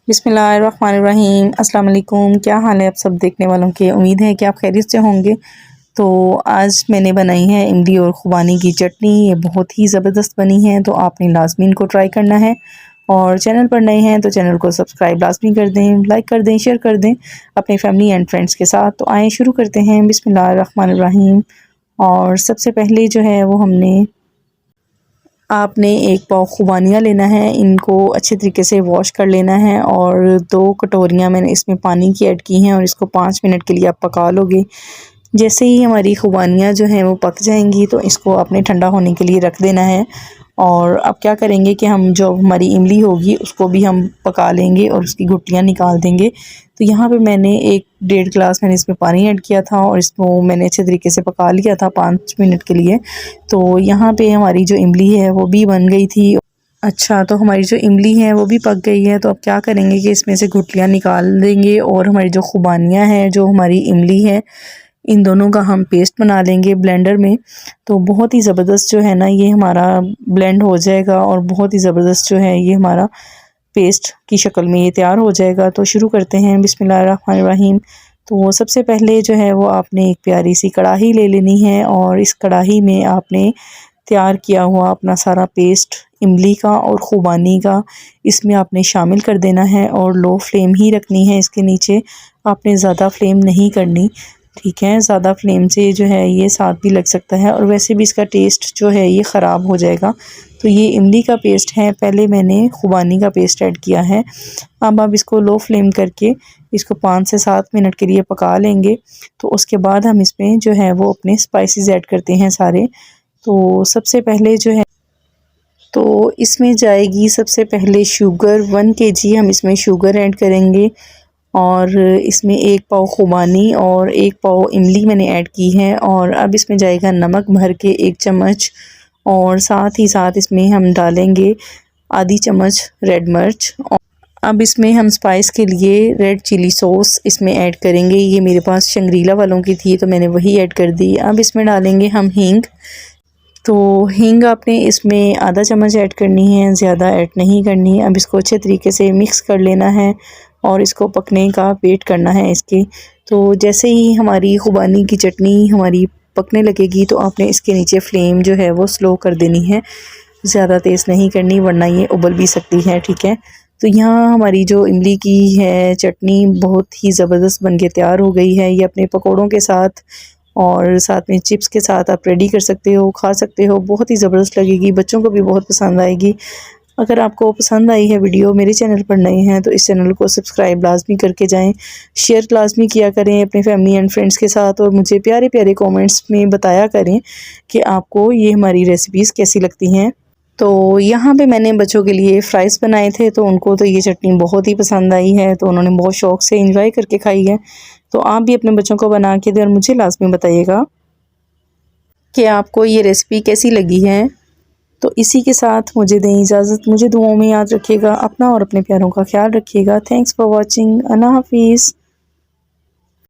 बिस्मिल्लाहिर्रहमानिर्रहीम अस्सलाम वालेकुम। क्या हाल है आप सब देखने वालों के। उम्मीद है कि आप खैरियत से होंगे। तो आज मैंने बनाई है इमली और खुबानी की चटनी। ये बहुत ही ज़बरदस्त बनी है, तो आपने लाजमी इनको ट्राई करना है। और चैनल पर नए हैं तो चैनल को सब्सक्राइब लाजमी कर दें, लाइक कर दें, शेयर कर दें अपने फैमिली एंड फ्रेंड्स के साथ। तो आए शुरू करते हैं। बिस्मिल्लाहिर्रहमानिर्रहीम। और सबसे पहले जो है वो आपने एक पाव खुबानियाँ लेना है। इनको अच्छे तरीके से वॉश कर लेना है और 2 कटोरियाँ मैंने इसमें पानी की ऐड की हैं और इसको 5 मिनट के लिए आप पका लोगे। जैसे ही हमारी खुबानियाँ जो हैं वो पक जाएंगी तो इसको आपने ठंडा होने के लिए रख देना है। और अब क्या करेंगे कि हम जो हमारी इमली होगी उसको भी हम पका लेंगे और उसकी गुठलियाँ निकाल देंगे। तो यहाँ पे मैंने 1 डेढ़ गिलास मैंने इसमें पानी ऐड किया था और इसको मैंने अच्छे तरीके से पका लिया था 5 मिनट के लिए। तो यहाँ पे हमारी जो इमली है वो भी बन गई थी। अच्छा, तो हमारी जो इमली है वो भी पक गई है। तो अब क्या करेंगे कि इसमें से गुठलियाँ निकाल देंगे और हमारी जो खुबानियाँ हैं, जो हमारी इमली है, इन दोनों का हम पेस्ट बना लेंगे ब्लेंडर में। तो बहुत ही ज़बरदस्त जो है ना ये हमारा ब्लेंड हो जाएगा और बहुत ही ज़बरदस्त जो है ये हमारा पेस्ट की शक्ल में ये तैयार हो जाएगा। तो शुरू करते हैं। बिस्मिल्लाहिर्रहमानिर्रहीम। तो सबसे पहले जो है वो आपने एक प्यारी सी कढ़ाई ले लेनी है और इस कढ़ाई में आपने तैयार किया हुआ अपना सारा पेस्ट इमली का और खुबानी का इसमें आपने शामिल कर देना है और लो फ्लेम ही रखनी है इसके नीचे। आपने ज़्यादा फ्लेम नहीं करनी, ठीक है। ज़्यादा फ्लेम से जो है ये साथ भी लग सकता है और वैसे भी इसका टेस्ट जो है ये ख़राब हो जाएगा। तो ये इमली का पेस्ट है, पहले मैंने खुबानी का पेस्ट ऐड किया है। अब आप इसको लो फ्लेम करके इसको 5 से 7 मिनट के लिए पका लेंगे। तो उसके बाद हम इसमें जो है वो अपने स्पाइसेस ऐड करते हैं सारे। तो सबसे पहले जो है तो इसमें जाएगी सबसे पहले शुगर 1 kg हम इसमें शुगर ऐड करेंगे और इसमें 1 पाव खुबानी और 1 पाव इमली मैंने ऐड की है। और अब इसमें जाएगा नमक भर के 1 चम्मच और साथ ही साथ इसमें हम डालेंगे आधी चम्मच रेड मिर्च। अब इसमें हम स्पाइस के लिए रेड चिली सॉस इसमें ऐड करेंगे। ये मेरे पास शंग्रीला वालों की थी तो मैंने वही ऐड कर दी। अब इसमें डालेंगे हम हींग। तो हींग आपने इसमें आधा चम्मच ऐड करनी है, ज़्यादा ऐड नहीं करनी। अब इसको अच्छे तरीके से मिक्स कर लेना है और इसको पकने का वेट करना है इसके। तो जैसे ही हमारी खुबानी की चटनी हमारी पकने लगेगी तो आपने इसके नीचे फ्लेम जो है वो स्लो कर देनी है, ज़्यादा तेज़ नहीं करनी वरना ये उबल भी सकती है, ठीक है। तो यहाँ हमारी जो इमली की है चटनी बहुत ही ज़बरदस्त बन के तैयार हो गई है। ये अपने पकौड़ों के साथ और साथ में चिप्स के साथ आप रेडी कर सकते हो, खा सकते हो। बहुत ही ज़बरदस्त लगेगी, बच्चों को भी बहुत पसंद आएगी। अगर आपको पसंद आई है वीडियो, मेरे चैनल पर नए हैं तो इस चैनल को सब्सक्राइब लाजमी करके जाएं, शेयर लाजमी किया करें अपने फैमिली एंड फ्रेंड्स के साथ और मुझे प्यारे प्यारे कमेंट्स में बताया करें कि आपको ये हमारी रेसिपीज़ कैसी लगती हैं। तो यहाँ पे मैंने बच्चों के लिए फ़्राइज़ बनाए थे तो उनको तो ये चटनी बहुत ही पसंद आई है, तो उन्होंने बहुत शौक़ से इंजॉय करके खाई है। तो आप भी अपने बच्चों को बना के दें और मुझे लाजमी बताइएगा कि आपको ये रेसिपी कैसी लगी है। तो इसी के साथ मुझे दें इजाज़त। मुझे दुआओं में याद रखिएगा, अपना और अपने प्यारों का ख्याल रखिएगा। Thanks for watching. अल्लाह हाफिज़।